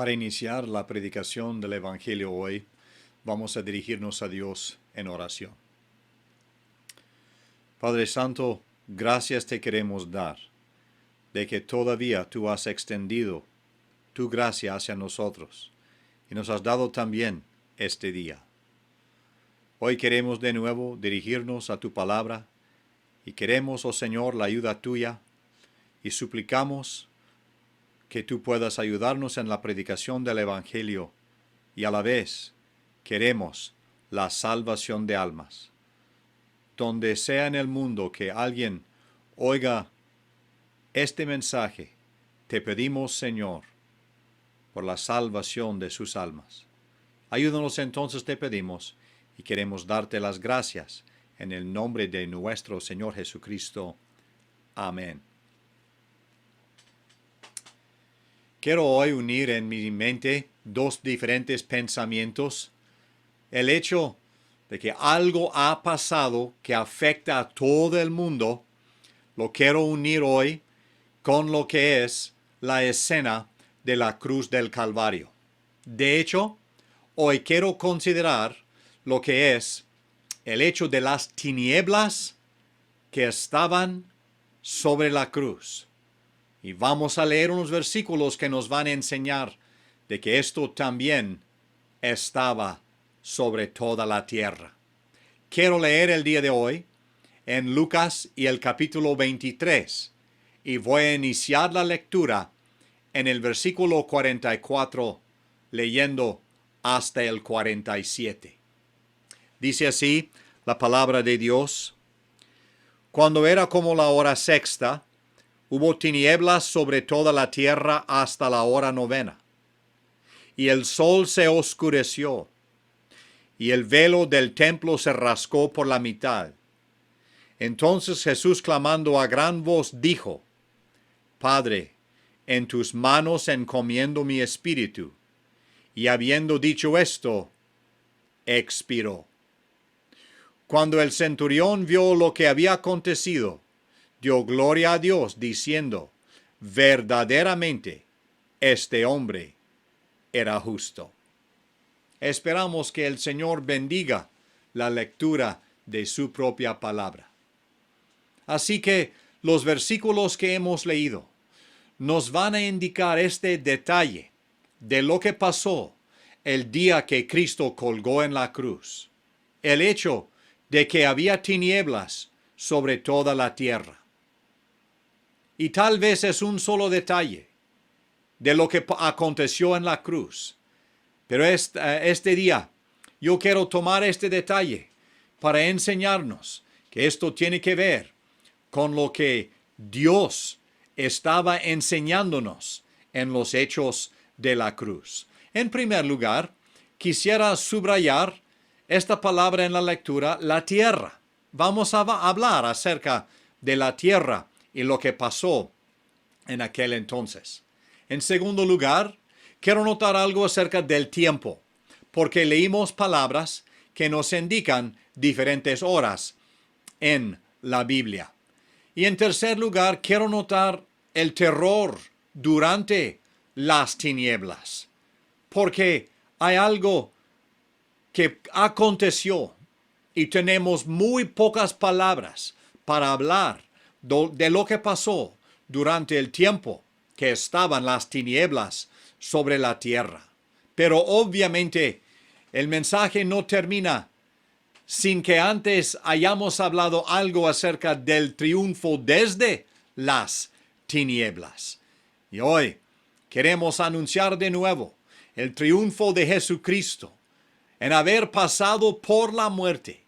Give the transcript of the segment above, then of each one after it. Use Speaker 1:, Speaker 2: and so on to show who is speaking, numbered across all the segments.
Speaker 1: Para iniciar la predicación del Evangelio hoy, vamos a dirigirnos a Dios en oración. Padre Santo, gracias te queremos dar de que todavía tú has extendido tu gracia hacia nosotros y nos has dado también este día. Hoy queremos de nuevo dirigirnos a tu palabra y queremos, oh Señor, la ayuda tuya y suplicamos que tú puedas ayudarnos en la predicación del Evangelio y a la vez queremos la salvación de almas. Donde sea en el mundo que alguien oiga este mensaje, te pedimos, Señor, por la salvación de sus almas. Ayúdanos entonces, te pedimos, y queremos darte las gracias en el nombre de nuestro Señor Jesucristo. Amén. Quiero hoy unir en mi mente dos diferentes pensamientos. El hecho de que algo ha pasado que afecta a todo el mundo, lo quiero unir hoy con lo que es la escena de la cruz del Calvario. De hecho, hoy quiero considerar lo que es el hecho de las tinieblas que estaban sobre la cruz. Y vamos a leer unos versículos que nos van a enseñar de que esto también estaba sobre toda la tierra. Quiero leer el día de hoy en Lucas y el capítulo 23 y voy a iniciar la lectura en el versículo 44 leyendo hasta el 47. Dice así la palabra de Dios: Cuando era como la hora sexta, hubo tinieblas sobre toda la tierra hasta la hora novena, y el sol se oscureció, y el velo del templo se rasgó por la mitad. Entonces Jesús, clamando a gran voz, dijo: Padre, en tus manos encomiendo mi espíritu. Y habiendo dicho esto, expiró. Cuando el centurión vio lo que había acontecido, dio gloria a Dios, diciendo: verdaderamente, este hombre era justo. Esperamos que el Señor bendiga la lectura de su propia palabra. Así que los versículos que hemos leído nos van a indicar este detalle de lo que pasó el día que Cristo colgó en la cruz. El hecho de que había tinieblas sobre toda la tierra. Y tal vez es un solo detalle de lo que aconteció en la cruz. Pero este día yo quiero tomar este detalle para enseñarnos que esto tiene que ver con lo que Dios estaba enseñándonos en los hechos de la cruz. En primer lugar, quisiera subrayar esta palabra en la lectura, la tierra. Vamos a hablar acerca de la tierra y lo que pasó en aquel entonces. En segundo lugar, quiero notar algo acerca del tiempo, porque leímos palabras que nos indican diferentes horas en la Biblia. Y en tercer lugar, quiero notar el terror durante las tinieblas, porque hay algo que aconteció y tenemos muy pocas palabras para hablar de lo que pasó durante el tiempo que estaban las tinieblas sobre la tierra. Pero obviamente el mensaje no termina sin que antes hayamos hablado algo acerca del triunfo desde las tinieblas. Y hoy queremos anunciar de nuevo el triunfo de Jesucristo en haber pasado por la muerte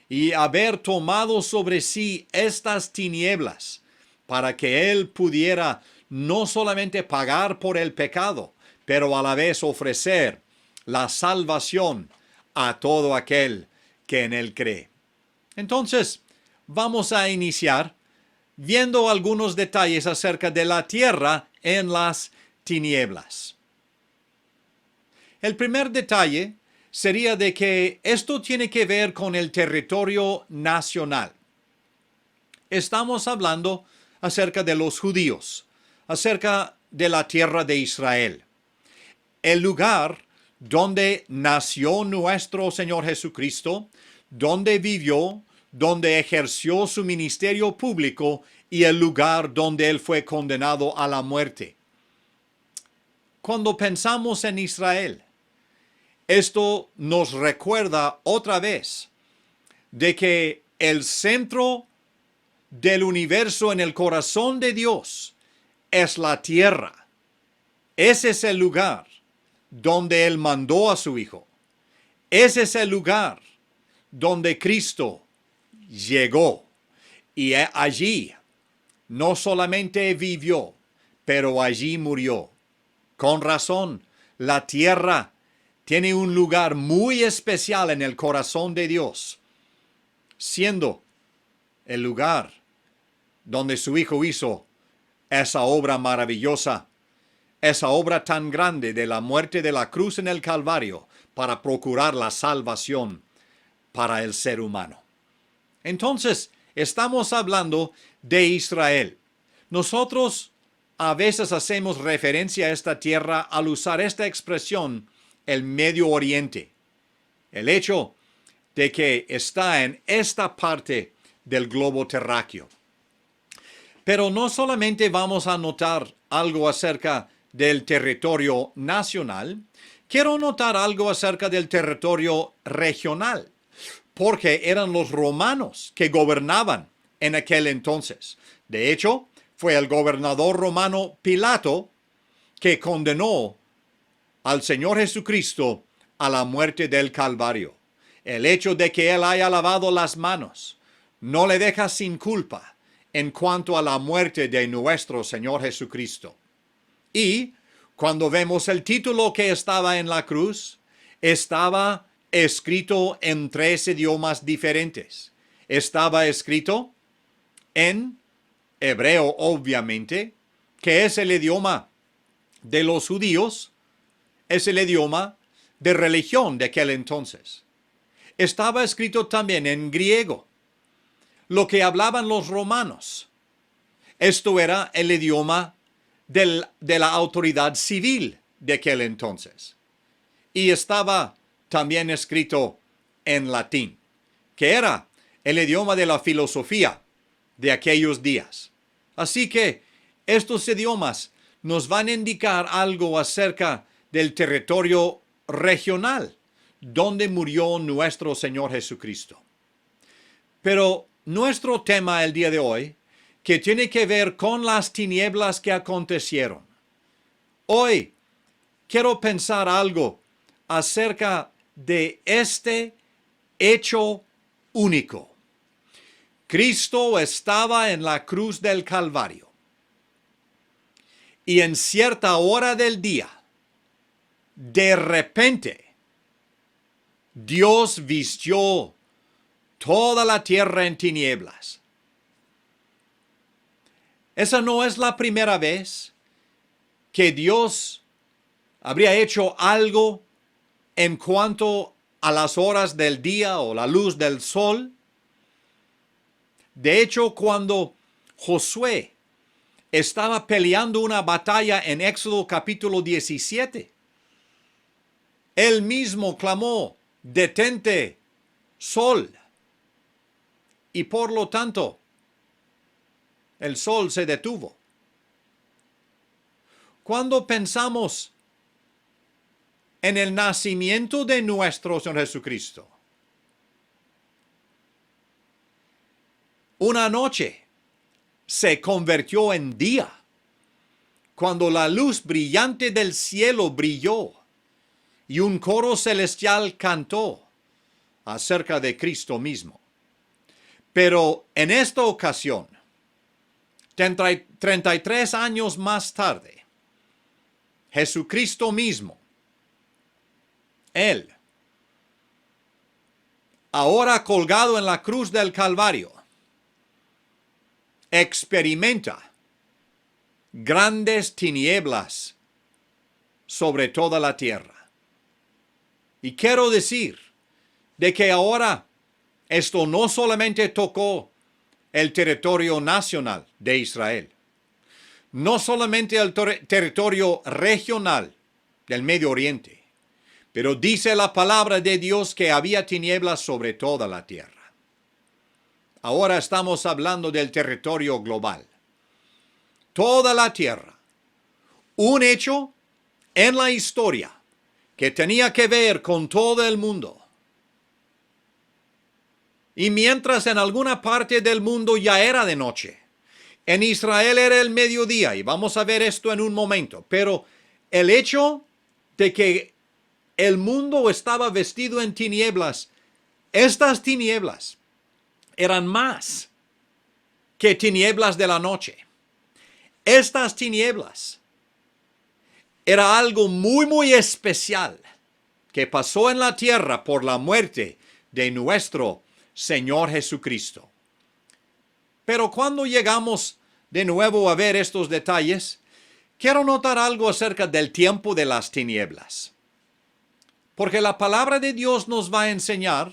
Speaker 1: y haber tomado sobre sí estas tinieblas para que Él pudiera no solamente pagar por el pecado, pero a la vez ofrecer la salvación a todo aquel que en Él cree. Entonces, vamos a iniciar viendo algunos detalles acerca de la tierra en las tinieblas. El primer detalle sería de que esto tiene que ver con el territorio nacional. Estamos hablando acerca de los judíos, acerca de la tierra de Israel. el lugar donde nació nuestro Señor Jesucristo, donde vivió, donde ejerció su ministerio público y el lugar donde él fue condenado a la muerte. Cuando pensamos en Israel, esto nos recuerda otra vez de que el centro del universo en el corazón de Dios es la tierra. Ese es el lugar donde Él mandó a su Hijo. Ese es el lugar donde Cristo llegó. Y allí no solamente vivió, pero allí murió. Con razón, la tierra tiene un lugar muy especial en el corazón de Dios, siendo el lugar donde su Hijo hizo esa obra maravillosa, esa obra tan grande de la muerte de la cruz en el Calvario para procurar la salvación para el ser humano. Entonces, estamos hablando de Israel. Nosotros a veces hacemos referencia a esta tierra al usar esta expresión, el Medio Oriente. El hecho de que está en esta parte del globo terráqueo. Pero no solamente vamos a notar algo acerca del territorio nacional, quiero notar algo acerca del territorio regional, porque eran los romanos que gobernaban en aquel entonces. De hecho, fue el gobernador romano Pilato que condenó al Señor Jesucristo a la muerte del Calvario. El hecho de que él haya lavado las manos no le deja sin culpa en cuanto a la muerte de nuestro Señor Jesucristo. Y cuando vemos el título que estaba en la cruz, estaba escrito en 3 idiomas diferentes. Estaba escrito en hebreo, obviamente, que es el idioma de los judíos, es el idioma de religión de aquel entonces. Estaba escrito también en griego, lo que hablaban los romanos. Esto era el idioma de la autoridad civil de aquel entonces. Y estaba también escrito en latín, que era el idioma de la filosofía de aquellos días. Así que estos idiomas nos van a indicar algo acerca del territorio regional donde murió nuestro Señor Jesucristo. Pero nuestro tema el día de hoy, que tiene que ver con las tinieblas que acontecieron. Hoy quiero pensar algo acerca de este hecho único. Cristo estaba en la cruz del Calvario y en cierta hora del día, de repente, Dios vistió toda la tierra en tinieblas. Esa no es la primera vez que Dios habría hecho algo en cuanto a las horas del día o la luz del sol. De hecho, cuando Josué estaba peleando una batalla en Éxodo capítulo 17, él mismo clamó: detente, sol. Y por lo tanto, el sol se detuvo. Cuando pensamos en el nacimiento de nuestro Señor Jesucristo, una noche se convirtió en día, cuando la luz brillante del cielo brilló y un coro celestial cantó acerca de Cristo mismo. Pero en esta ocasión, 33 años más tarde, Jesucristo mismo, Él, ahora colgado en la cruz del Calvario, experimenta grandes tinieblas sobre toda la tierra. Y quiero decir de que ahora esto no solamente tocó el territorio nacional de Israel, no solamente el territorio regional del Medio Oriente. Pero dice la palabra de Dios que había tinieblas sobre toda la tierra. Ahora estamos hablando del territorio global. Toda la tierra. Un hecho en la historia que tenía que ver con todo el mundo. Y mientras en alguna parte del mundo ya era de noche, en Israel era el mediodía, y vamos a ver esto en un momento, pero el hecho de que el mundo estaba vestido en tinieblas, estas tinieblas eran más que tinieblas de la noche. Estas tinieblas era algo muy, muy especial que pasó en la tierra por la muerte de nuestro Señor Jesucristo. Pero cuando llegamos de nuevo a ver estos detalles, quiero notar algo acerca del tiempo de las tinieblas. Porque la palabra de Dios nos va a enseñar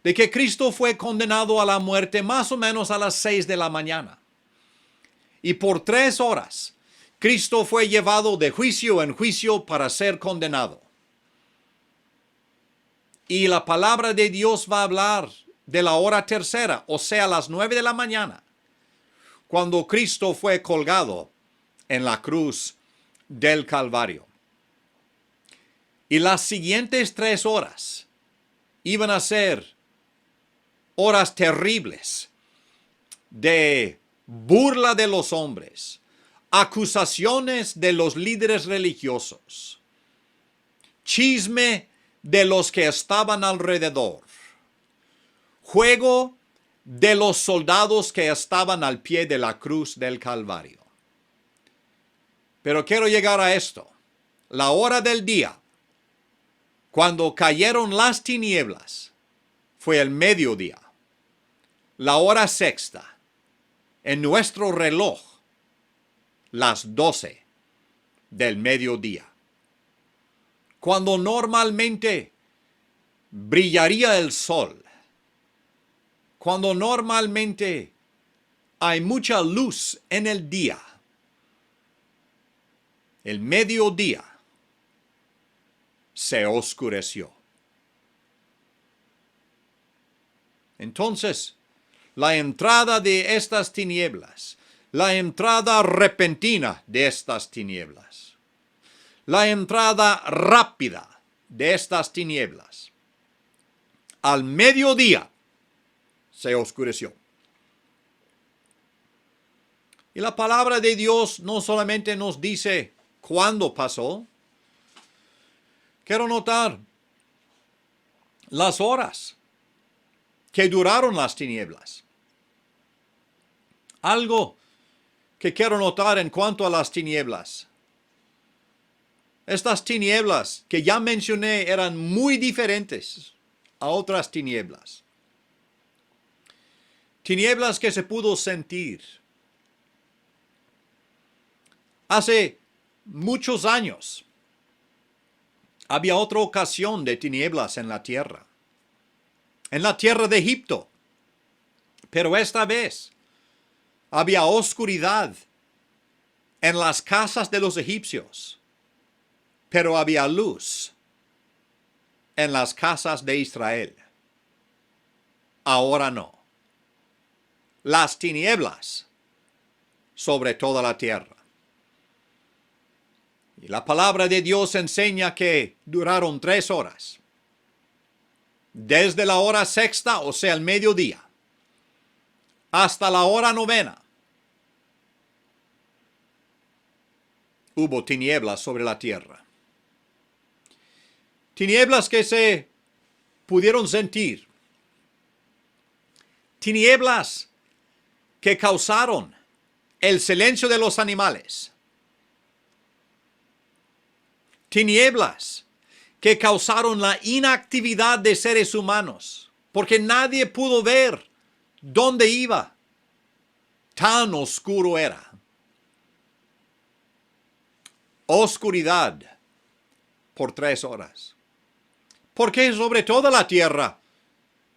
Speaker 1: de que Cristo fue condenado a la muerte más o menos a las 6 de la mañana. Y por 3 horas, Cristo fue llevado de juicio en juicio para ser condenado. Y la palabra de Dios va a hablar de la hora tercera, o sea, las 9 de la mañana, cuando Cristo fue colgado en la cruz del Calvario. Y las siguientes 3 horas iban a ser horas terribles de burla de los hombres, acusaciones de los líderes religiosos, chisme de los que estaban alrededor, juego de los soldados que estaban al pie de la cruz del Calvario. Pero quiero llegar a esto. La hora del día, cuando cayeron las tinieblas, fue el mediodía. La hora sexta, en nuestro reloj, las 12 del mediodía. Cuando normalmente brillaría el sol, cuando normalmente hay mucha luz en el día, el mediodía se oscureció. Entonces, la entrada de estas tinieblas, la entrada repentina de estas tinieblas, la entrada rápida de estas tinieblas, al mediodía se oscureció. Y la palabra de Dios no solamente nos dice cuándo pasó. Quiero notar las horas que duraron las tinieblas. Algo que quiero notar en cuanto a las tinieblas. Estas tinieblas que ya mencioné eran muy diferentes a otras tinieblas. Tinieblas que se pudo sentir. Hace muchos años había otra ocasión de tinieblas en la tierra de Egipto. Pero esta vez había oscuridad en las casas de los egipcios, pero había luz en las casas de Israel. Ahora no. Las tinieblas sobre toda la tierra. Y la palabra de Dios enseña que duraron 3 horas. Desde la hora sexta, o sea, el mediodía, hasta la hora novena, hubo tinieblas sobre la tierra. Tinieblas que se pudieron sentir. Tinieblas que causaron el silencio de los animales. Tinieblas que causaron la inactividad de seres humanos, porque nadie pudo ver dónde iba. Tan oscuro era. Oscuridad por 3 horas. ¿Por qué sobre toda la tierra?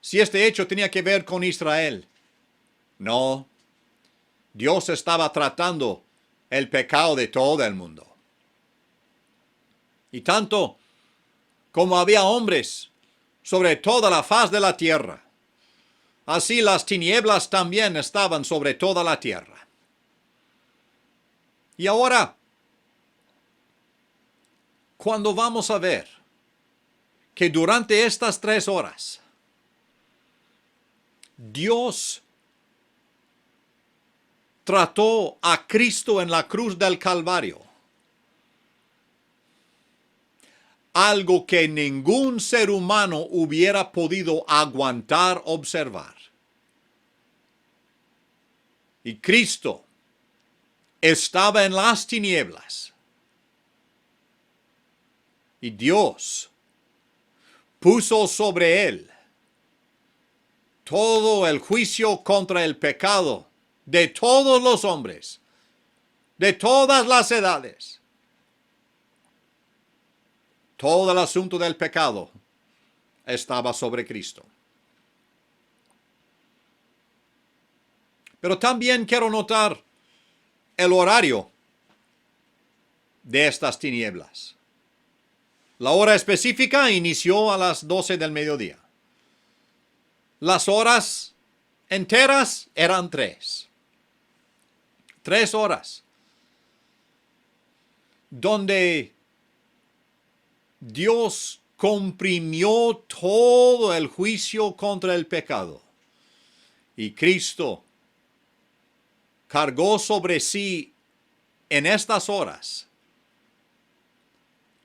Speaker 1: Si este hecho tenía que ver con Israel. No. Dios estaba tratando el pecado de todo el mundo. Y tanto como había hombres sobre toda la faz de la tierra, así las tinieblas también estaban sobre toda la tierra. Y ahora, cuando vamos a ver que durante estas 3 horas, Dios trató a Cristo en la cruz del Calvario, algo que ningún ser humano hubiera podido aguantar observar. Y Cristo estaba en las tinieblas. Y Dios puso sobre él todo el juicio contra el pecado de todos los hombres, de todas las edades. Todo el asunto del pecado estaba sobre Cristo. Pero también quiero notar el horario de estas tinieblas. La hora específica inició a las 12 del mediodía. Las horas enteras eran 3. 3 horas. Donde Dios comprimió todo el juicio contra el pecado. Y Cristo cargó sobre sí en estas horas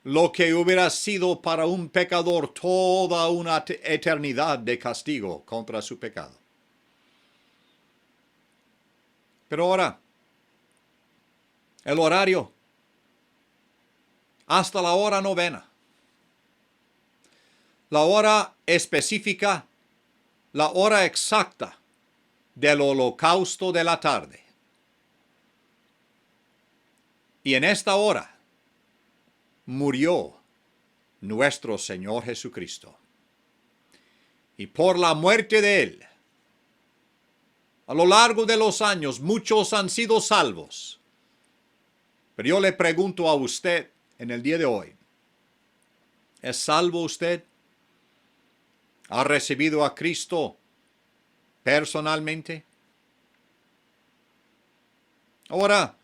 Speaker 1: lo que hubiera sido para un pecador toda una eternidad de castigo contra su pecado. Pero ahora, el horario, hasta la hora 9, la hora específica, la hora exacta del holocausto de la tarde. Y en esta hora murió nuestro Señor Jesucristo. Y por la muerte de él, a lo largo de los años, muchos han sido salvos. Pero yo le pregunto a usted en el día de hoy, ¿es salvo usted? ¿Ha recibido a Cristo personalmente? Ahora,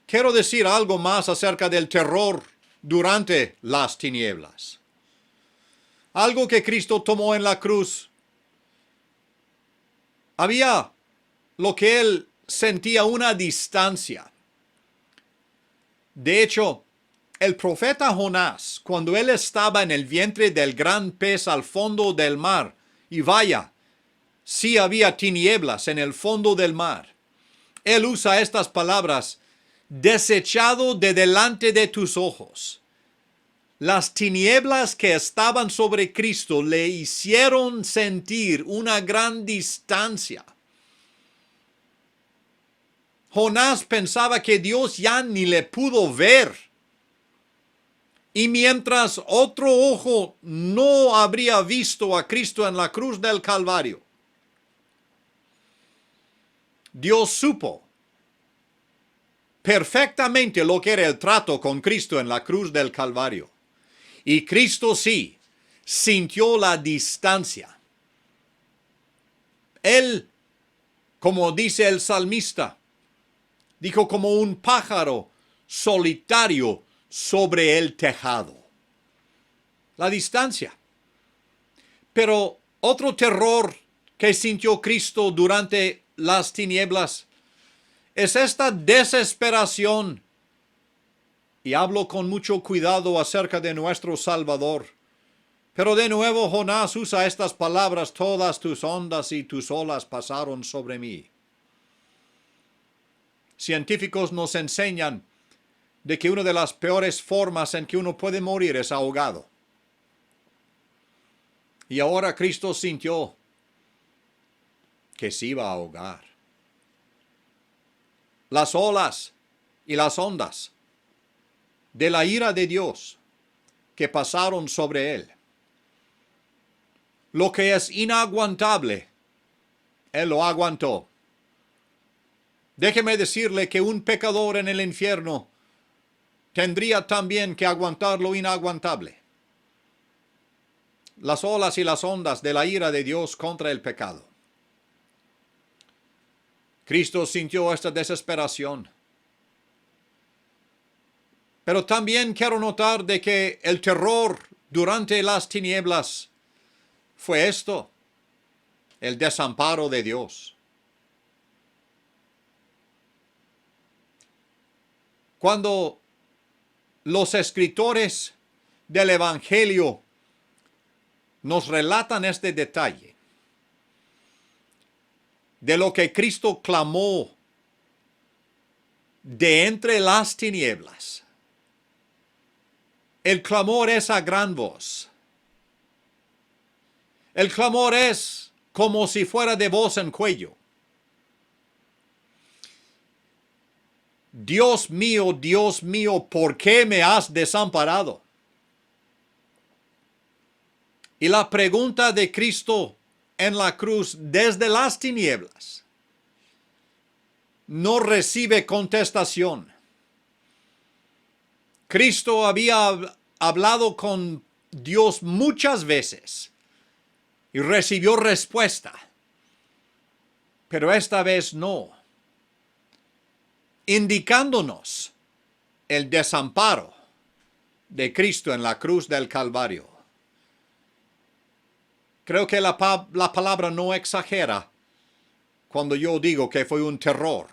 Speaker 1: quiero decir algo más acerca del terror durante las tinieblas. Algo que Cristo tomó en la cruz. Había lo que él sentía una distancia. De hecho, el profeta Jonás, cuando él estaba en el vientre del gran pez al fondo del mar, y vaya, sí había tinieblas en el fondo del mar, él usa estas palabras: desechado de delante de tus ojos. Las tinieblas que estaban sobre Cristo le hicieron sentir una gran distancia. Jonás pensaba que Dios ya ni le pudo ver. Y mientras otro ojo no habría visto a Cristo en la cruz del Calvario, Dios supo perfectamente lo que era el trato con Cristo en la cruz del Calvario. Y Cristo sí sintió la distancia. Él, como dice el salmista, dijo como un pájaro solitario sobre el tejado. La distancia. Pero otro terror que sintió Cristo durante las tinieblas es esta desesperación. Y hablo con mucho cuidado acerca de nuestro Salvador. Pero de nuevo Jonás usa estas palabras: todas tus ondas y tus olas pasaron sobre mí. Científicos nos enseñan de que una de las peores formas en que uno puede morir es ahogado. Y ahora Cristo sintió que se iba a ahogar. Las olas y las ondas de la ira de Dios que pasaron sobre él. Lo que es inaguantable, él lo aguantó. Déjeme decirle que un pecador en el infierno tendría también que aguantar lo inaguantable. Las olas y las ondas de la ira de Dios contra el pecado. Cristo sintió esta desesperación. Pero también quiero notar de que el terror durante las tinieblas fue esto, el desamparo de Dios. Cuando los escritores del Evangelio nos relatan este detalle de lo que Cristo clamó de entre las tinieblas, el clamor es a gran voz. El clamor es como si fuera de voz en cuello. Dios mío, ¿por qué me has desamparado? Y la pregunta de Cristo en la cruz desde las tinieblas no recibe contestación. Cristo había hablado con Dios muchas veces y recibió respuesta, pero esta vez no, indicándonos el desamparo de Cristo en la cruz del Calvario. Creo que la palabra no exagera cuando yo digo que fue un terror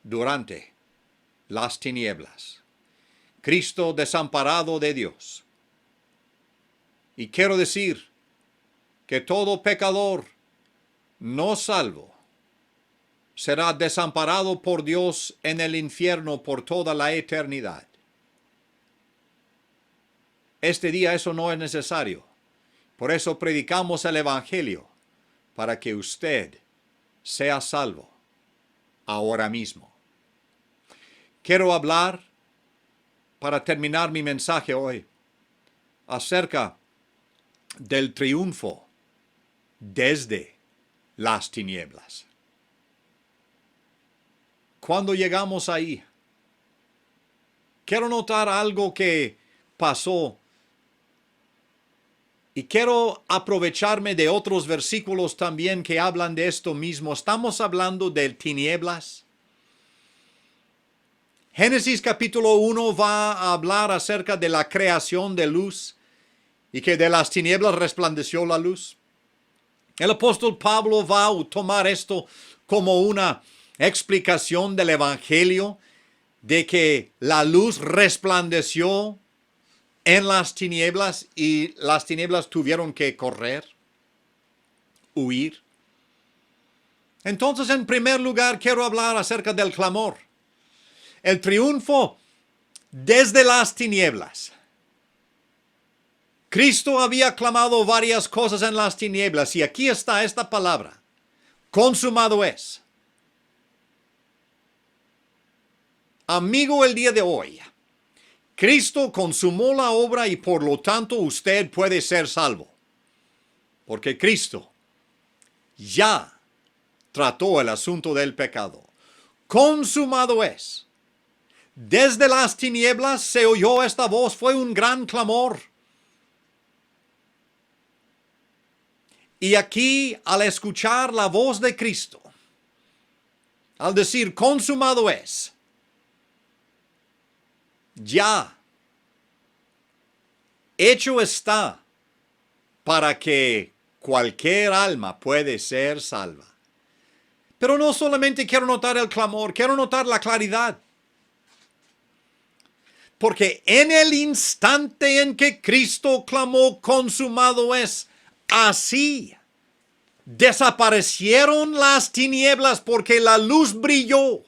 Speaker 1: durante las tinieblas. Cristo desamparado de Dios. Y quiero decir que todo pecador no salvo será desamparado por Dios en el infierno por toda la eternidad. Este día eso no es necesario. Por eso predicamos el Evangelio, para que usted sea salvo ahora mismo. Quiero hablar, para terminar mi mensaje hoy, acerca del triunfo desde las tinieblas. Cuando llegamos ahí, quiero notar algo que pasó y quiero aprovecharme de otros versículos también que hablan de esto mismo. Estamos hablando de tinieblas. Génesis capítulo 1 va a hablar acerca de la creación de luz y que de las tinieblas resplandeció la luz. El apóstol Pablo va a tomar esto como una explicación del Evangelio de que la luz resplandeció en las tinieblas y las tinieblas tuvieron que correr, huir. Entonces, en primer lugar, quiero hablar acerca del clamor. El triunfo desde las tinieblas. Cristo había clamado varias cosas en las tinieblas y aquí está esta palabra. Consumado es. Amigo, el día de hoy, Cristo consumó la obra y por lo tanto usted puede ser salvo. Porque Cristo ya trató el asunto del pecado. Consumado es. Desde las tinieblas se oyó esta voz, fue un gran clamor. Y aquí, al escuchar la voz de Cristo, al decir consumado es, ya hecho está para que cualquier alma puede ser salva. Pero no solamente quiero notar el clamor, quiero notar la claridad. Porque en el instante en que Cristo clamó consumado es, así desaparecieron las tinieblas porque la luz brilló.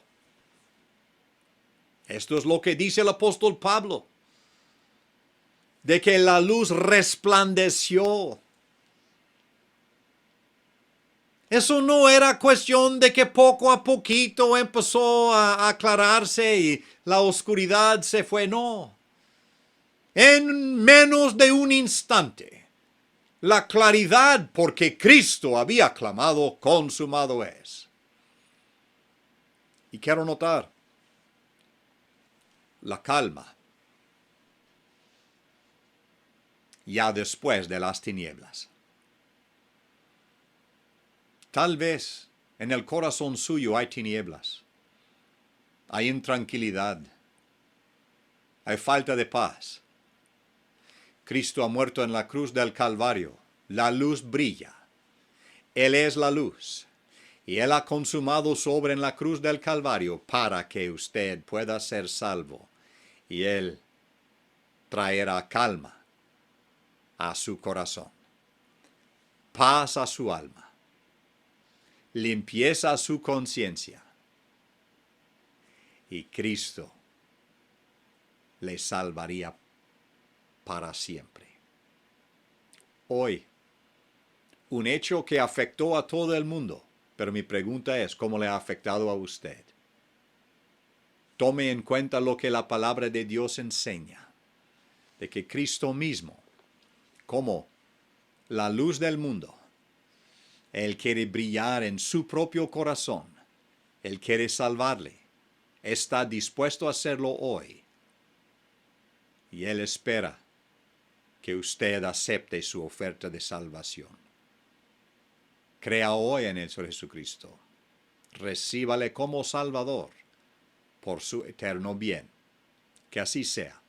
Speaker 1: Esto es lo que dice el apóstol Pablo, de que la luz resplandeció. Eso no era cuestión de que poco a poquito empezó a aclararse y la oscuridad se fue, no. En menos de un instante, la claridad porque Cristo había clamado consumado es. Y quiero notar la calma, ya después de las tinieblas. Tal vez en el corazón suyo hay tinieblas, hay intranquilidad, hay falta de paz. Cristo ha muerto en la cruz del Calvario. La luz brilla. Él es la luz. Y Él ha consumado su obra en la cruz del Calvario para que usted pueda ser salvo. Y Él traerá calma a su corazón, paz a su alma, limpieza a su conciencia. Y Cristo le salvaría para siempre. Hoy, un hecho que afectó a todo el mundo, pero mi pregunta es, ¿cómo le ha afectado a usted? Tome en cuenta lo que la palabra de Dios enseña, de que Cristo mismo, como la luz del mundo, Él quiere brillar en su propio corazón, Él quiere salvarle, está dispuesto a hacerlo hoy, y Él espera que usted acepte su oferta de salvación. Crea hoy en el Señor Jesucristo. Recíbale como Salvador por su eterno bien. Que así sea.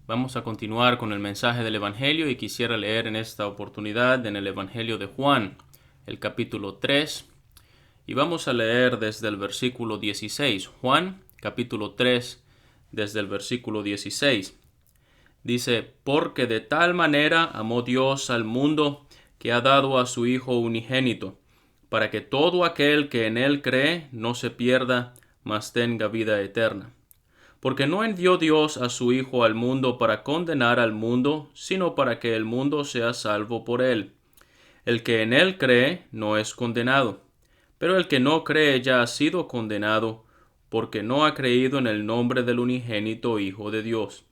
Speaker 2: Vamos a continuar con el mensaje del Evangelio y quisiera leer en esta oportunidad en el Evangelio de Juan, el capítulo 3, y vamos a leer desde el versículo 16. Juan, capítulo 3, desde el versículo 16. Dice, porque de tal manera amó Dios al mundo que ha dado a su Hijo unigénito, para que todo aquel que en él cree no se pierda, mas tenga vida eterna. Porque no envió Dios a su Hijo al mundo para condenar al mundo, sino para que el mundo sea salvo por él. El que en él cree no es condenado, pero el que no cree ya ha sido condenado, porque no ha creído en el nombre del unigénito Hijo de Dios.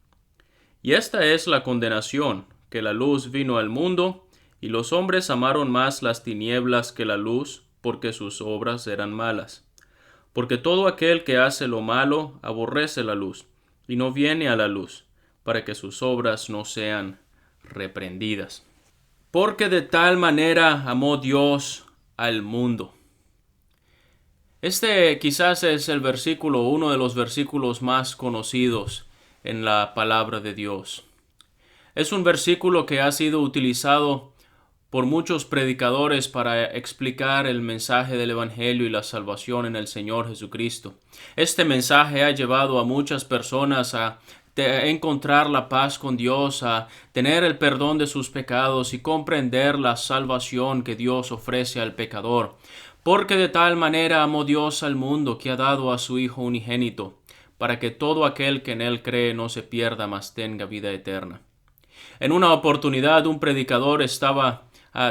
Speaker 2: Y esta es la condenación, que la luz vino al mundo, y los hombres amaron más las tinieblas que la luz, porque sus obras eran malas. Porque todo aquel que hace lo malo aborrece la luz, y no viene a la luz, para que sus obras no sean reprendidas. Porque de tal manera amó Dios al mundo. Este quizás es el versículo, uno de los versículos más conocidos en la palabra de Dios. Es un versículo que ha sido utilizado por muchos predicadores para explicar el mensaje del Evangelio y la salvación en el Señor Jesucristo. Este mensaje ha llevado a muchas personas a encontrar la paz con Dios, a tener el perdón de sus pecados y comprender la salvación que Dios ofrece al pecador. Porque de tal manera amó Dios al mundo que ha dado a su Hijo unigénito, para que todo aquel que en él cree no se pierda, mas tenga vida eterna. En una oportunidad, un predicador estaba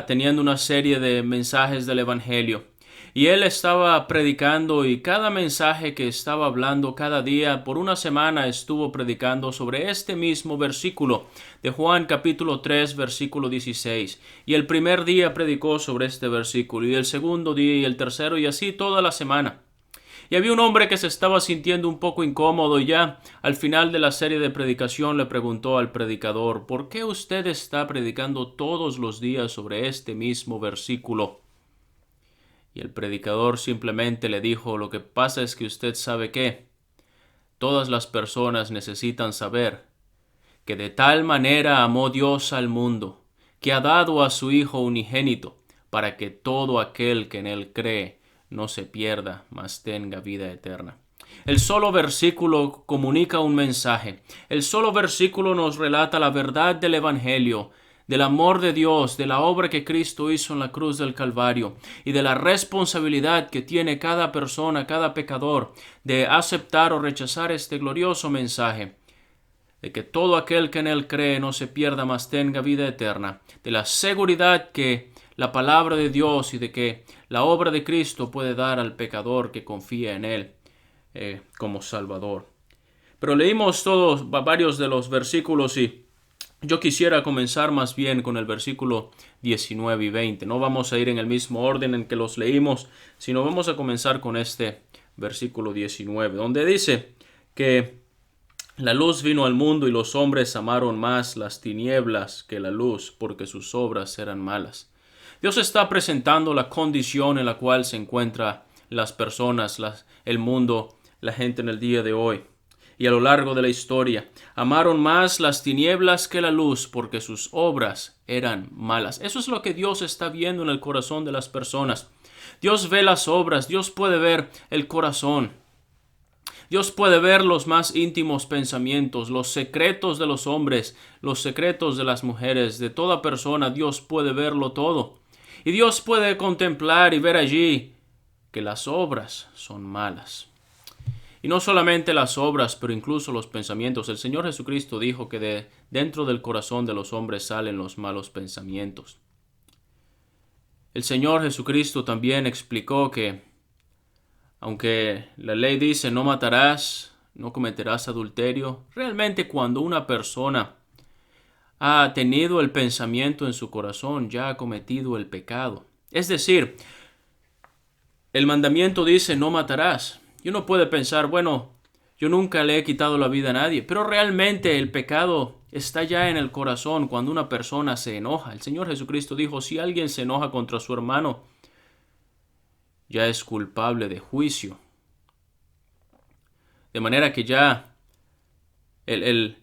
Speaker 2: teniendo una serie de mensajes del Evangelio. Y él estaba predicando y cada mensaje que estaba hablando cada día, por una semana estuvo predicando sobre este mismo versículo de Juan capítulo 3 versículo 16. Y el primer día predicó sobre este versículo y el segundo día y el tercero y así toda la semana. Y había un hombre que se estaba sintiendo un poco incómodo y ya al final de la serie de predicación le preguntó al predicador, ¿por qué usted está predicando todos los días sobre este mismo versículo? Y el predicador simplemente le dijo, lo que pasa es que usted sabe que todas las personas necesitan saber que de tal manera amó Dios al mundo, que ha dado a su Hijo unigénito, para que todo aquel que en él cree no se pierda, mas tenga vida eterna. El solo versículo comunica un mensaje. El solo versículo nos relata la verdad del Evangelio, del amor de Dios, de la obra que Cristo hizo en la cruz del Calvario y de la responsabilidad que tiene cada persona, cada pecador, de aceptar o rechazar este glorioso mensaje, de que todo aquel que en él cree no se pierda, mas tenga vida eterna, de la seguridad que la palabra de Dios y de que la obra de Cristo puede dar al pecador que confía en él como Salvador. Pero leímos todos varios de los versículos y yo quisiera comenzar más bien con el versículo 19 y 20. No vamos a ir en el mismo orden en que los leímos, sino vamos a comenzar con este versículo 19, donde dice que la luz vino al mundo y los hombres amaron más las tinieblas que la luz, porque sus obras eran malas. Dios está presentando la condición en la cual se encuentran las personas, el mundo, la gente en el día de hoy. Y a lo largo de la historia, amaron más las tinieblas que la luz, porque sus obras eran malas. Eso es lo que Dios está viendo en el corazón de las personas. Dios ve las obras, Dios puede ver el corazón. Dios puede ver los más íntimos pensamientos, los secretos de los hombres, los secretos de las mujeres, de toda persona. Dios puede verlo todo. Y Dios puede contemplar y ver allí que las obras son malas. Y no solamente las obras, pero incluso los pensamientos. El Señor Jesucristo dijo que dentro del corazón de los hombres salen los malos pensamientos. El Señor Jesucristo también explicó que, aunque la ley dice no matarás, no cometerás adulterio, realmente cuando una persona ha tenido el pensamiento en su corazón, ya ha cometido el pecado. Es decir, el mandamiento dice no matarás. Y uno puede pensar, bueno, yo nunca le he quitado la vida a nadie, pero realmente el pecado está ya en el corazón cuando una persona se enoja. El Señor Jesucristo dijo, si alguien se enoja contra su hermano, ya es culpable de juicio. De manera que ya el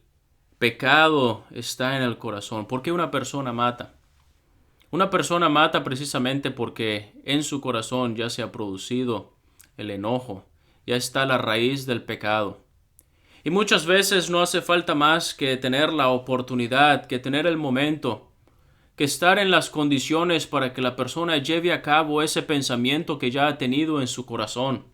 Speaker 2: pecado está en el corazón. ¿Por qué una persona mata? Una persona mata precisamente porque en su corazón ya se ha producido el enojo. Ya está la raíz del pecado. Y muchas veces no hace falta más que tener la oportunidad, que tener el momento, que estar en las condiciones para que la persona lleve a cabo ese pensamiento que ya ha tenido en su corazón.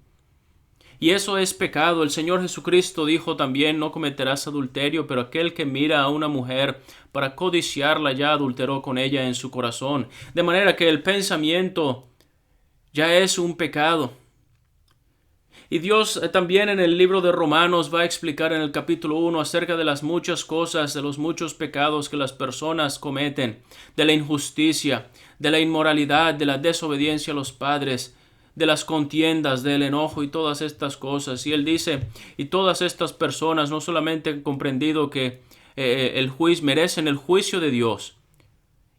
Speaker 2: Y eso es pecado. El Señor Jesucristo dijo también, no cometerás adulterio, pero aquel que mira a una mujer para codiciarla ya adulteró con ella en su corazón. De manera que el pensamiento ya es un pecado. Y Dios también en el libro de Romanos va a explicar en el capítulo 1 acerca de las muchas cosas, de los muchos pecados que las personas cometen, de la injusticia, de la inmoralidad, de la desobediencia a los padres, de las contiendas, del enojo y todas estas cosas. Y él dice, y todas estas personas no solamente han comprendido que merecen el juicio de Dios,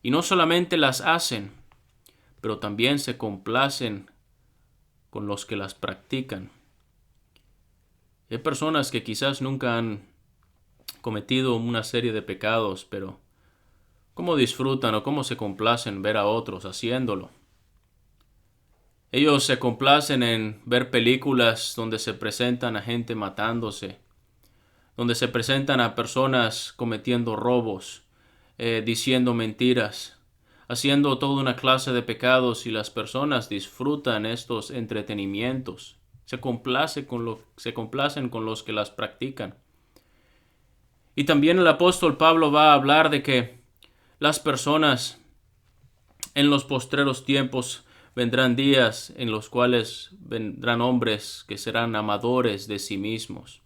Speaker 2: y no solamente las hacen, pero también se complacen con los que las practican. Hay personas que quizás nunca han cometido una serie de pecados, pero cómo disfrutan o cómo se complacen ver a otros haciéndolo. Ellos se complacen en ver películas donde se presentan a gente matándose, donde se presentan a personas cometiendo robos, diciendo mentiras, haciendo toda una clase de pecados, y las personas disfrutan estos entretenimientos. Se complacen con los que las practican. Y también el apóstol Pablo va a hablar de que las personas en los postreros tiempos vendrán días en los cuales vendrán hombres que serán amadores de sí mismos.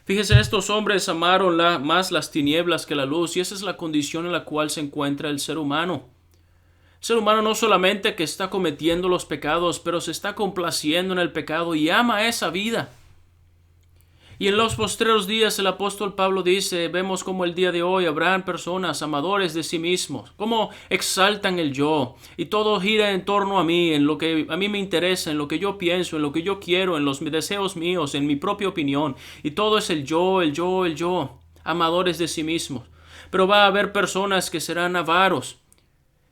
Speaker 2: Fíjese, estos hombres amaron más las tinieblas que la luz, y esa es la condición en la cual se encuentra el ser humano. El ser humano no solamente que está cometiendo los pecados, pero se está complaciendo en el pecado y ama esa vida. Y en los postreros días el apóstol Pablo dice, vemos como el día de hoy habrán personas amadores de sí mismos, cómo exaltan el yo, y todo gira en torno a mí, en lo que a mí me interesa, en lo que yo pienso, en lo que yo quiero, en los deseos míos, en mi propia opinión, y todo es el yo, el yo, el yo, amadores de sí mismos. Pero va a haber personas que serán avaros,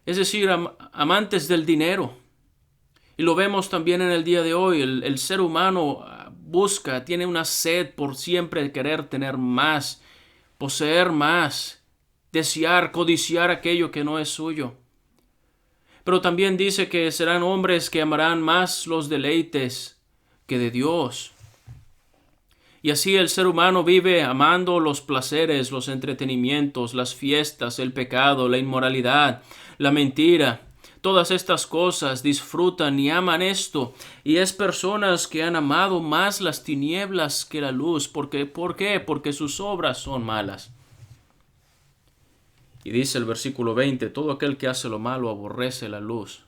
Speaker 2: es decir, amantes del dinero. Y lo vemos también en el día de hoy. El ser humano tiene una sed por siempre querer tener más, poseer más. desear, codiciar aquello que no es suyo. Pero también dice que serán hombres que amarán más los deleites que de Dios. Y así el ser humano vive amando los placeres, los entretenimientos, las fiestas, el pecado, la inmoralidad, la mentira. Todas estas cosas disfrutan y aman esto. Y es personas que han amado más las tinieblas que la luz. ¿Por qué? Porque sus obras son malas. Y dice el versículo 20, todo aquel que hace lo malo aborrece la luz.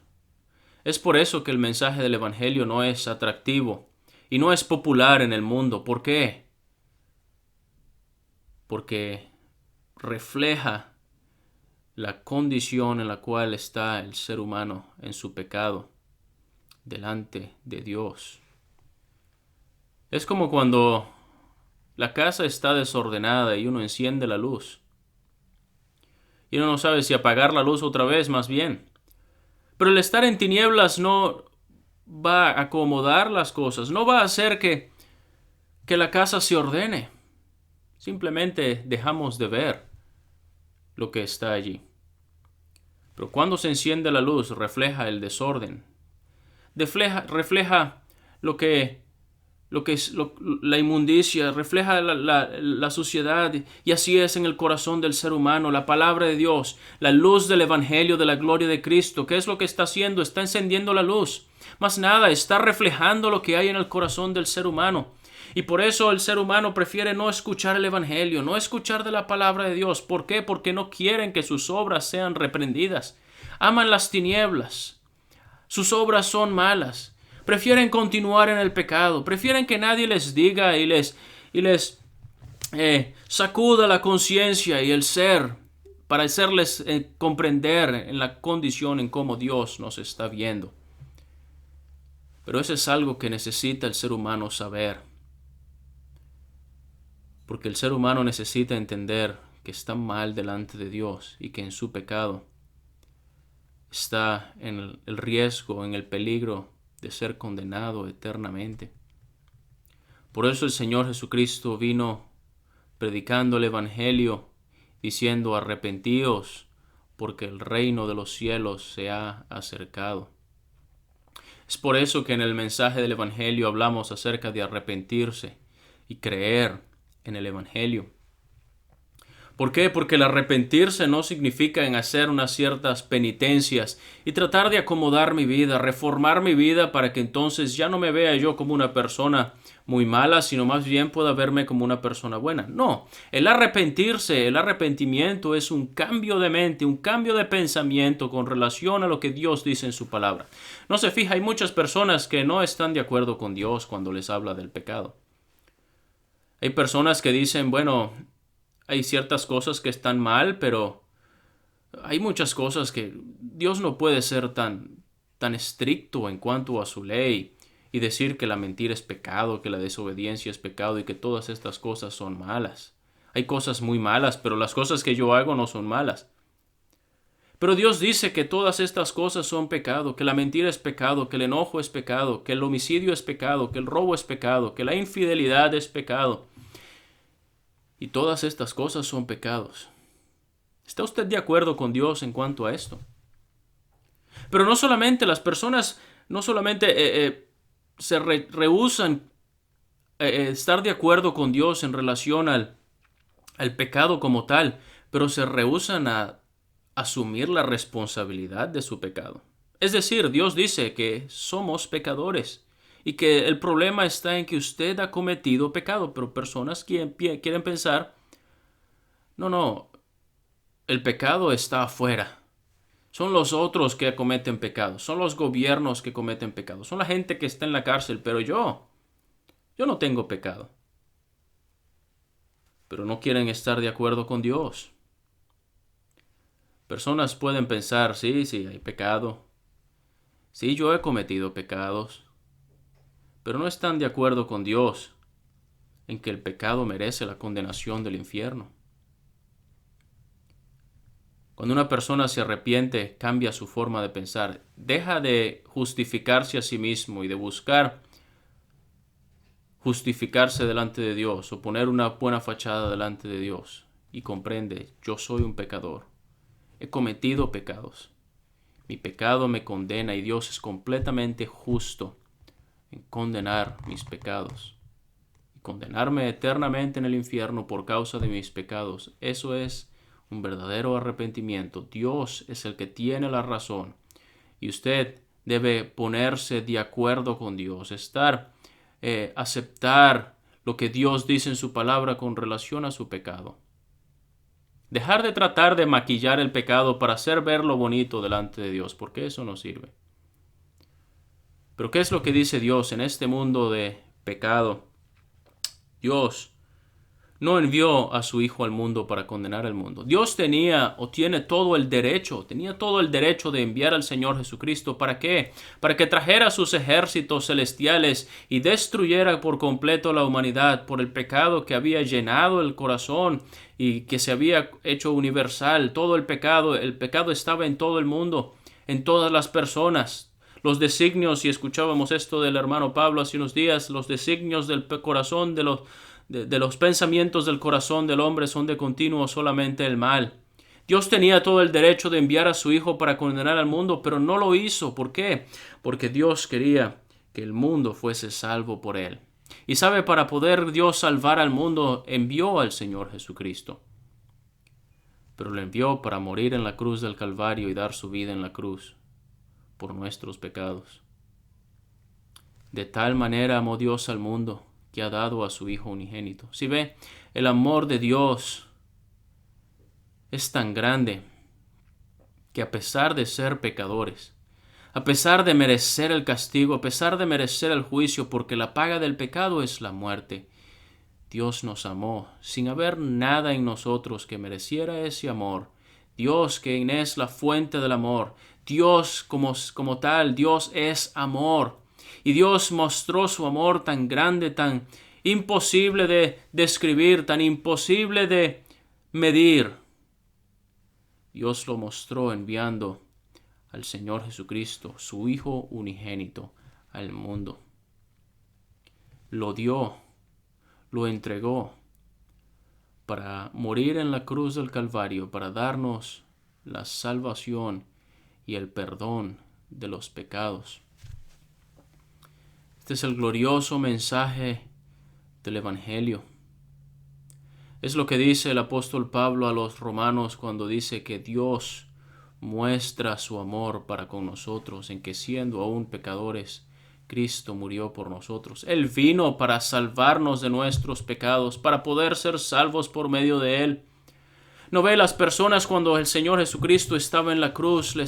Speaker 2: Es por eso que el mensaje del Evangelio no es atractivo y no es popular en el mundo. ¿Por qué? Porque refleja la condición en la cual está el ser humano en su pecado delante de Dios. Es como cuando la casa está desordenada y uno enciende la luz. Y uno no sabe si apagar la luz otra vez, más bien. Pero el estar en tinieblas no va a acomodar las cosas, no va a hacer que la casa se ordene. Simplemente dejamos de ver lo que está allí. Pero cuando se enciende la luz, refleja el desorden. Refleja lo que es la inmundicia, refleja la suciedad. Y así es en el corazón del ser humano. La palabra de Dios, la luz del Evangelio de la gloria de Cristo, ¿qué es lo que está haciendo? Está encendiendo la luz. Más nada, está reflejando lo que hay en el corazón del ser humano. Y por eso el ser humano prefiere no escuchar el Evangelio, no escuchar de la palabra de Dios. ¿Por qué? Porque no quieren que sus obras sean reprendidas. Aman las tinieblas. Sus obras son malas. Prefieren continuar en el pecado. Prefieren que nadie les diga y les sacuda la conciencia y el ser para hacerles comprender en la condición en cómo Dios nos está viendo. Pero eso es algo que necesita el ser humano saber. Porque el ser humano necesita entender que está mal delante de Dios y que en su pecado está en el riesgo, en el peligro de ser condenado eternamente. Por eso el Señor Jesucristo vino predicando el Evangelio, diciendo: arrepentíos, porque el reino de los cielos se ha acercado. Es por eso que en el mensaje del Evangelio hablamos acerca de arrepentirse y creer en el Evangelio. ¿Por qué? Porque el arrepentirse no significa en hacer unas ciertas penitencias y tratar de acomodar mi vida, reformar mi vida para que entonces ya no me vea yo como una persona muy mala, sino más bien pueda verme como una persona buena. No, el arrepentirse, el arrepentimiento es un cambio de mente, un cambio de pensamiento con relación a lo que Dios dice en su palabra. No se fija, hay muchas personas que no están de acuerdo con Dios cuando les habla del pecado. Hay personas que dicen, bueno, hay ciertas cosas que están mal, pero hay muchas cosas que Dios no puede ser tan estricto en cuanto a su ley y decir que la mentira es pecado, que la desobediencia es pecado y que todas estas cosas son malas. Hay cosas muy malas, pero las cosas que yo hago no son malas. Pero Dios dice que todas estas cosas son pecado, que la mentira es pecado, que el enojo es pecado, que el homicidio es pecado, que el robo es pecado, que la infidelidad es pecado. Y todas estas cosas son pecados. ¿Está usted de acuerdo con Dios en cuanto a esto? Pero no solamente las personas, se rehúsan estar de acuerdo con Dios en relación al pecado como tal, pero se rehúsan a asumir la responsabilidad de su pecado. Es decir, Dios dice que somos pecadores y que el problema está en que usted ha cometido pecado, pero personas quieren pensar, no, el pecado está afuera. Son los otros que cometen pecados, son los gobiernos que cometen pecados, son la gente que está en la cárcel, pero yo no tengo pecado. Pero no quieren estar de acuerdo con Dios. Personas pueden pensar, sí, hay pecado. Sí, yo he cometido pecados. Pero no están de acuerdo con Dios en que el pecado merece la condenación del infierno. Cuando una persona se arrepiente, cambia su forma de pensar, deja de justificarse a sí mismo y de buscar justificarse delante de Dios o poner una buena fachada delante de Dios. y comprende, yo soy un pecador. He cometido pecados. Mi pecado me condena y Dios es completamente justo en condenar mis pecados y condenarme eternamente en el infierno por causa de mis pecados. Eso es un verdadero arrepentimiento. Dios es el que tiene la razón y usted debe ponerse de acuerdo con Dios, aceptar lo que Dios dice en su palabra con relación a su pecado. Dejar de tratar de maquillar el pecado para hacer verlo bonito delante de Dios, porque eso no sirve. Pero ¿qué es lo que dice Dios en este mundo de pecado? Dios no envió a su Hijo al mundo para condenar al mundo. Dios tenía todo el derecho de enviar al Señor Jesucristo. ¿Para qué? Para que trajera sus ejércitos celestiales y destruyera por completo la humanidad por el pecado que había llenado el corazón y que se había hecho universal. Todo el pecado estaba en todo el mundo, en todas las personas. Los designios, y escuchábamos esto del hermano Pablo hace unos días, los designios del corazón de los pensamientos del corazón del hombre son de continuo solamente el mal. Dios tenía todo el derecho de enviar a su Hijo para condenar al mundo, pero no lo hizo. ¿Por qué? Porque Dios quería que el mundo fuese salvo por él. Y sabe, para poder Dios salvar al mundo, envió al Señor Jesucristo. Pero lo envió para morir en la cruz del Calvario y dar su vida en la cruz por nuestros pecados. De tal manera amó Dios al mundo que ha dado a su Hijo unigénito. Si ve, el amor de Dios es tan grande que a pesar de ser pecadores, a pesar de merecer el castigo, a pesar de merecer el juicio, porque la paga del pecado es la muerte, Dios nos amó sin haber nada en nosotros que mereciera ese amor. Dios, quien es la fuente del amor, Dios como tal, Dios es amor. Y Dios mostró su amor tan grande, tan imposible de describir, tan imposible de medir. Dios lo mostró enviando al Señor Jesucristo, su Hijo unigénito, al mundo. Lo dio, lo entregó para morir en la cruz del Calvario, para darnos la salvación y el perdón de los pecados. Este es el glorioso mensaje del Evangelio. Es lo que dice el apóstol Pablo a los romanos cuando dice que Dios muestra su amor para con nosotros en que siendo aún pecadores, Cristo murió por nosotros. Él vino para salvarnos de nuestros pecados, para poder ser salvos por medio de Él. ¿No ve? Las personas cuando el Señor Jesucristo estaba en la cruz se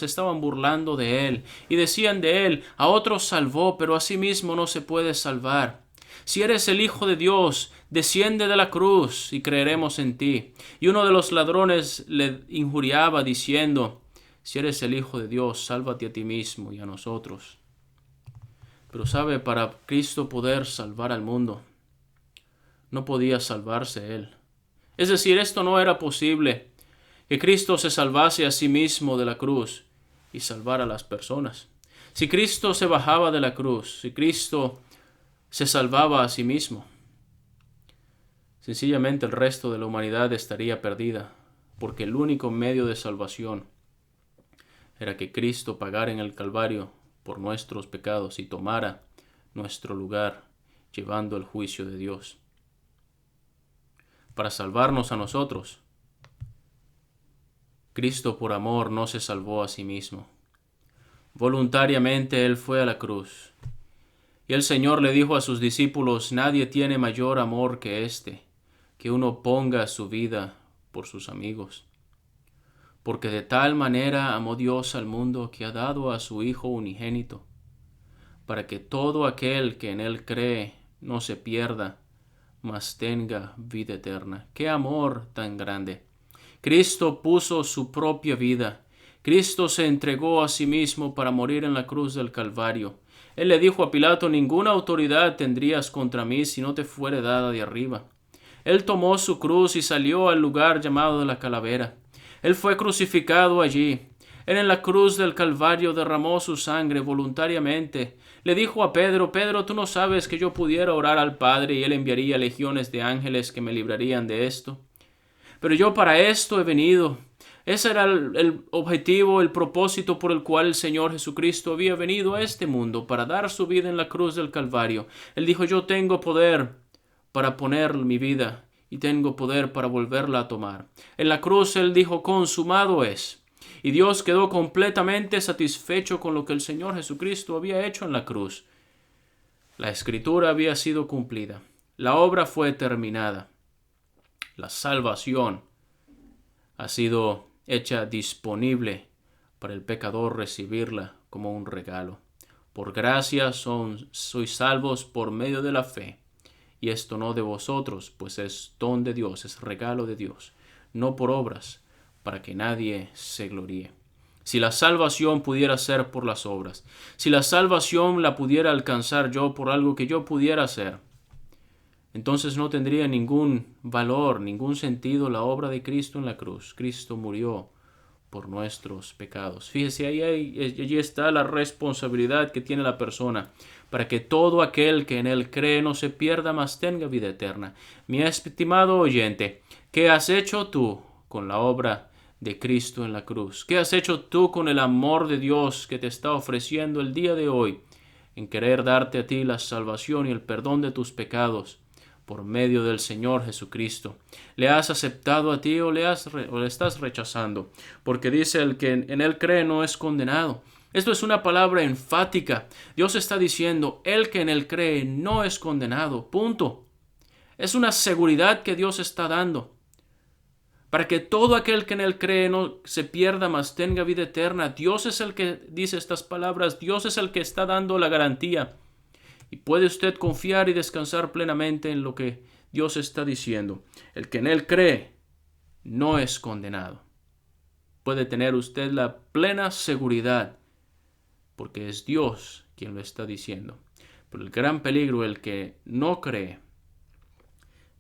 Speaker 2: estaban burlando de Él y decían de Él, a otros salvó, pero a sí mismo no se puede salvar. Si eres el Hijo de Dios, desciende de la cruz y creeremos en ti. Y uno de los ladrones le injuriaba diciendo, si eres el Hijo de Dios, sálvate a ti mismo y a nosotros. Pero sabe, para Cristo poder salvar al mundo, no podía salvarse Él. Es decir, esto no era posible, que Cristo se salvase a sí mismo de la cruz y salvara a las personas. Si Cristo se bajaba de la cruz, si Cristo se salvaba a sí mismo, sencillamente el resto de la humanidad estaría perdida, porque el único medio de salvación era que Cristo pagara en el Calvario por nuestros pecados y tomara nuestro lugar, llevando el juicio de Dios. Para salvarnos a nosotros, Cristo por amor no se salvó a sí mismo. Voluntariamente Él fue a la cruz. Y el Señor le dijo a sus discípulos, nadie tiene mayor amor que este, que uno ponga su vida por sus amigos. Porque de tal manera amó Dios al mundo que ha dado a su Hijo unigénito, para que todo aquel que en Él cree no se pierda, mas tenga vida eterna. ¡Qué amor tan grande! Cristo puso su propia vida. Cristo se entregó a sí mismo para morir en la cruz del Calvario. Él le dijo a Pilato, ninguna autoridad tendrías contra mí si no te fuere dada de arriba. Él tomó su cruz y salió al lugar llamado de la calavera. Él fue crucificado allí. Él en la cruz del Calvario derramó su sangre voluntariamente. Le dijo a Pedro, Pedro, tú no sabes que yo pudiera orar al Padre y Él enviaría legiones de ángeles que me librarían de esto. pero yo para esto he venido. Ese era el objetivo, el propósito por el cual el Señor Jesucristo había venido a este mundo, para dar su vida en la cruz del Calvario. Él dijo, yo tengo poder para poner mi vida y tengo poder para volverla a tomar. En la cruz Él dijo, consumado es. Y Dios quedó completamente satisfecho con lo que el Señor Jesucristo había hecho en la cruz. La Escritura había sido cumplida. La obra fue terminada. La salvación ha sido hecha disponible para el pecador recibirla como un regalo. Por gracia sois salvos por medio de la fe. Y esto no de vosotros, pues es don de Dios, es regalo de Dios, no por obras, para que nadie se gloríe. Si la salvación pudiera ser por las obras, si la salvación la pudiera alcanzar yo por algo que yo pudiera hacer, entonces no tendría ningún valor, ningún sentido la obra de Cristo en la cruz. Cristo murió por nuestros pecados. Fíjese, allí está la responsabilidad que tiene la persona para que todo aquel que en Él cree no se pierda, mas tenga vida eterna. Mi estimado oyente, ¿qué has hecho tú con la obra de Cristo en la cruz? ¿Qué has hecho tú con el amor de Dios que te está ofreciendo el día de hoy en querer darte a ti la salvación y el perdón de tus pecados por medio del Señor Jesucristo? ¿Le has aceptado a ti o le estás rechazando? Porque dice, el que en Él cree no es condenado. Esto es una palabra enfática. Dios está diciendo, el que en Él cree no es condenado. Punto. Es una seguridad que Dios está dando, para que todo aquel que en Él cree no se pierda, mas tenga vida eterna. Dios es el que dice estas palabras. Dios es el que está dando la garantía. Y puede usted confiar y descansar plenamente en lo que Dios está diciendo. El que en Él cree no es condenado. Puede tener usted la plena seguridad, porque es Dios quien lo está diciendo. Pero el gran peligro, el que no cree,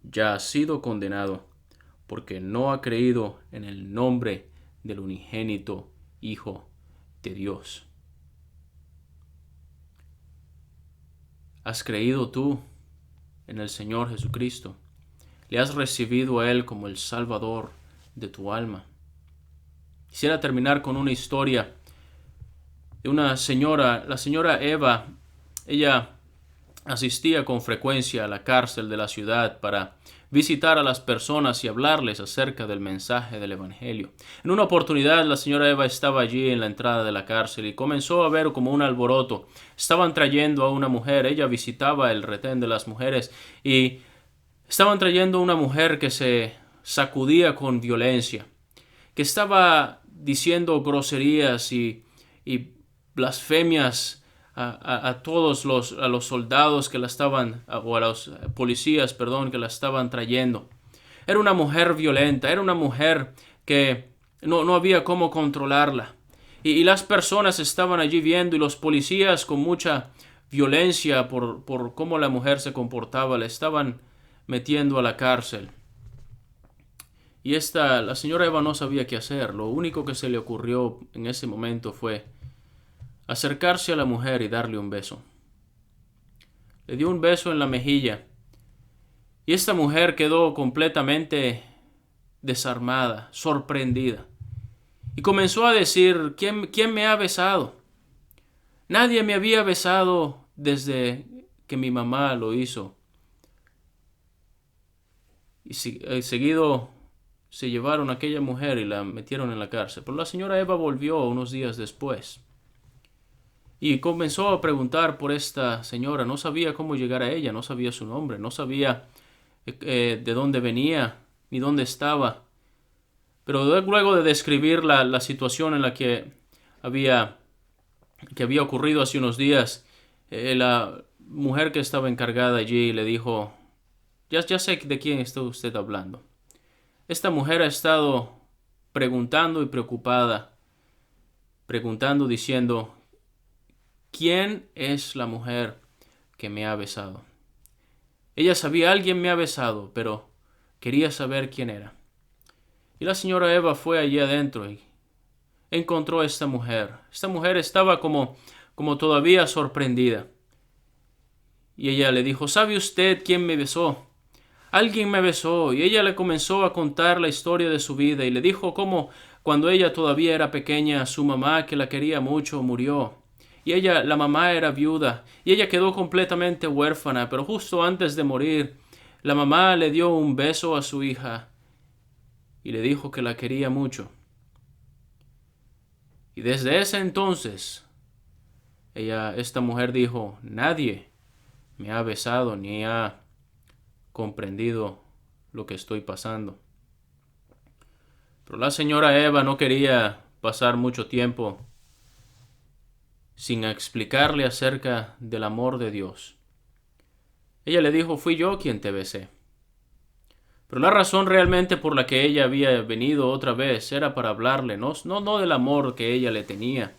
Speaker 2: ya ha sido condenado, porque no ha creído en el nombre del unigénito Hijo de Dios. ¿Has creído tú en el Señor Jesucristo? ¿Le has recibido a Él como el Salvador de tu alma? Quisiera terminar con una historia de una señora, la señora Eva. Ella asistía con frecuencia a la cárcel de la ciudad para visitar a las personas y hablarles acerca del mensaje del Evangelio. En una oportunidad, la señora Eva estaba allí en la entrada de la cárcel y comenzó a ver como un alboroto. Estaban trayendo a una mujer. Ella visitaba el retén de las mujeres y estaban trayendo a una mujer que se sacudía con violencia, que estaba diciendo groserías y blasfemias a todos los soldados que la estaban, o a los policías, que la estaban trayendo. Era una mujer violenta, era una mujer que no había cómo controlarla. Y las personas estaban allí viendo, y los policías, con mucha violencia por cómo la mujer se comportaba, la estaban metiendo a la cárcel. Y la señora Eva no sabía qué hacer. Lo único que se le ocurrió en ese momento fue acercarse a la mujer y darle un beso. Le dio un beso en la mejilla. Y esta mujer quedó completamente desarmada, sorprendida. Y comenzó a decir, ¿quién me ha besado? Nadie me había besado desde que mi mamá lo hizo. Y seguido se llevaron a aquella mujer y la metieron en la cárcel. Pero la señora Eva volvió unos días después y comenzó a preguntar por esta señora. No sabía cómo llegar a ella, no sabía su nombre, no sabía de dónde venía ni dónde estaba. Pero luego de describir la situación en la que había ocurrido hace unos días, la mujer que estaba encargada allí le dijo, ya sé de quién está usted hablando. Esta mujer ha estado preguntando y preocupada, diciendo, ¿quién es la mujer que me ha besado? Ella sabía, alguien me ha besado, pero quería saber quién era. Y la señora Eva fue allí adentro y encontró a esta mujer. Esta mujer estaba como todavía sorprendida. Y ella le dijo, ¿sabe usted quién me besó? alguien me besó. Y ella le comenzó a contar la historia de su vida y le dijo cómo cuando ella todavía era pequeña, su mamá, que la quería mucho, murió. Y la mamá era viuda, y ella quedó completamente huérfana, pero justo antes de morir, la mamá le dio un beso a su hija y le dijo que la quería mucho. Y desde ese entonces, esta mujer dijo, nadie me ha besado ni ha comprendido lo que estoy pasando. Pero la señora Eva no quería pasar mucho tiempo sin explicarle acerca del amor de Dios. Ella le dijo, fui yo quien te besé. Pero la razón realmente por la que ella había venido otra vez era para hablarle, no del amor que ella le tenía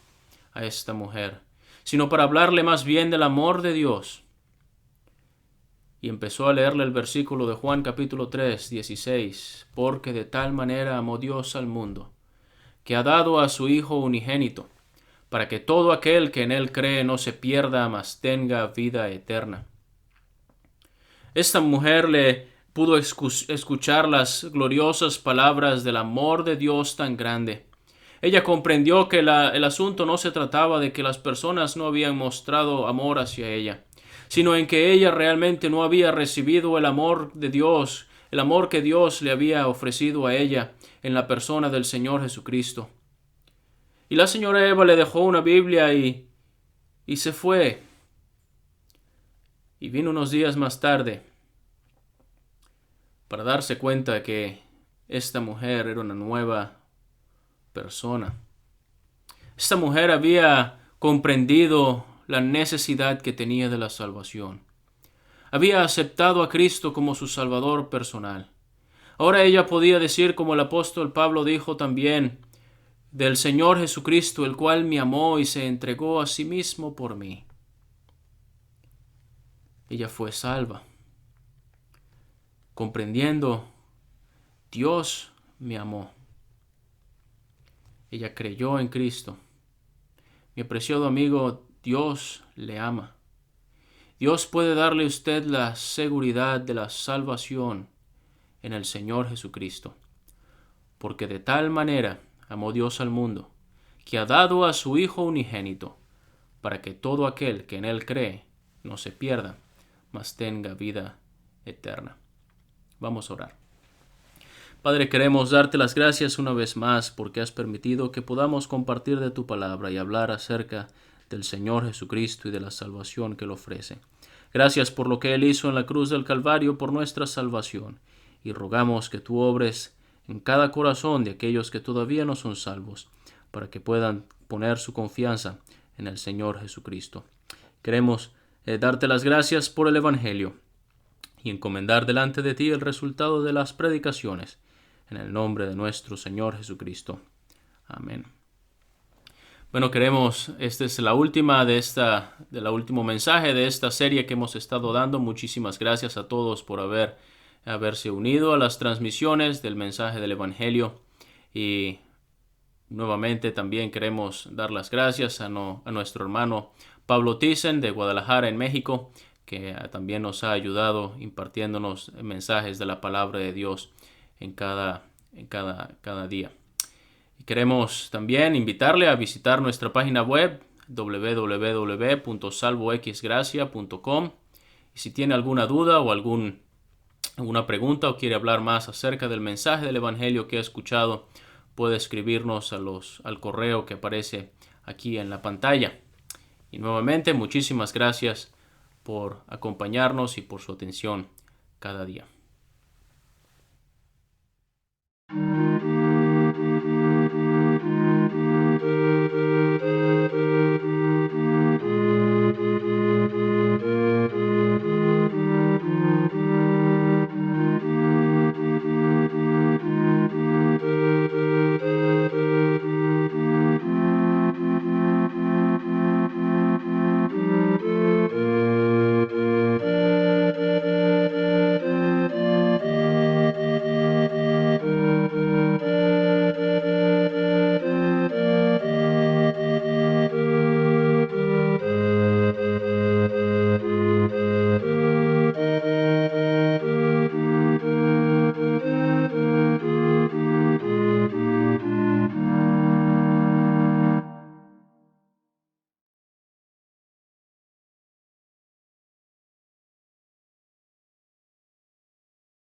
Speaker 2: a esta mujer, sino para hablarle más bien del amor de Dios. Y empezó a leerle el versículo de Juan capítulo 3, 16, porque de tal manera amó Dios al mundo, que ha dado a su Hijo unigénito, para que todo aquel que en él cree no se pierda, mas tenga vida eterna. Esta mujer le pudo escuchar las gloriosas palabras del amor de Dios tan grande. Ella comprendió que el asunto no se trataba de que las personas no habían mostrado amor hacia ella, sino en que ella realmente no había recibido el amor de Dios, el amor que Dios le había ofrecido a ella en la persona del Señor Jesucristo. Y la señora Eva le dejó una Biblia y se fue. Y vino unos días más tarde para darse cuenta que esta mujer era una nueva persona. Esta mujer había comprendido la necesidad que tenía de la salvación. Había aceptado a Cristo como su Salvador personal. Ahora ella podía decir, como el apóstol Pablo dijo también, del Señor Jesucristo, el cual me amó y se entregó a sí mismo por mí. Ella fue salva, comprendiendo, Dios me amó. Ella creyó en Cristo. Mi apreciado amigo, Dios le ama. Dios puede darle a usted la seguridad de la salvación en el Señor Jesucristo, porque de tal manera amó Dios al mundo, que ha dado a su Hijo unigénito, para que todo aquel que en él cree no se pierda, mas tenga vida eterna. Vamos a orar. Padre, queremos darte las gracias una vez más porque has permitido que podamos compartir de tu palabra y hablar acerca del Señor Jesucristo y de la salvación que Él ofrece. Gracias por lo que Él hizo en la cruz del Calvario por nuestra salvación, y rogamos que tú obres en cada corazón de aquellos que todavía no son salvos, para que puedan poner su confianza en el Señor Jesucristo. Queremos darte las gracias por el Evangelio y encomendar delante de ti el resultado de las predicaciones, en el nombre de nuestro Señor Jesucristo. Amén. Bueno, esta es la última del último mensaje de esta serie que hemos estado dando. Muchísimas gracias a todos por haberse unido a las transmisiones del mensaje del Evangelio. Y nuevamente también queremos dar las gracias a nuestro hermano Pablo Thyssen de Guadalajara, en México, que también nos ha ayudado impartiéndonos mensajes de la palabra de Dios en cada día. Y queremos también invitarle a visitar nuestra página web www.salvoxgracia.com, y si tiene alguna duda o alguna pregunta o quiere hablar más acerca del mensaje del Evangelio que ha escuchado, puede escribirnos al correo que aparece aquí en la pantalla. Y nuevamente, muchísimas gracias por acompañarnos y por su atención cada día.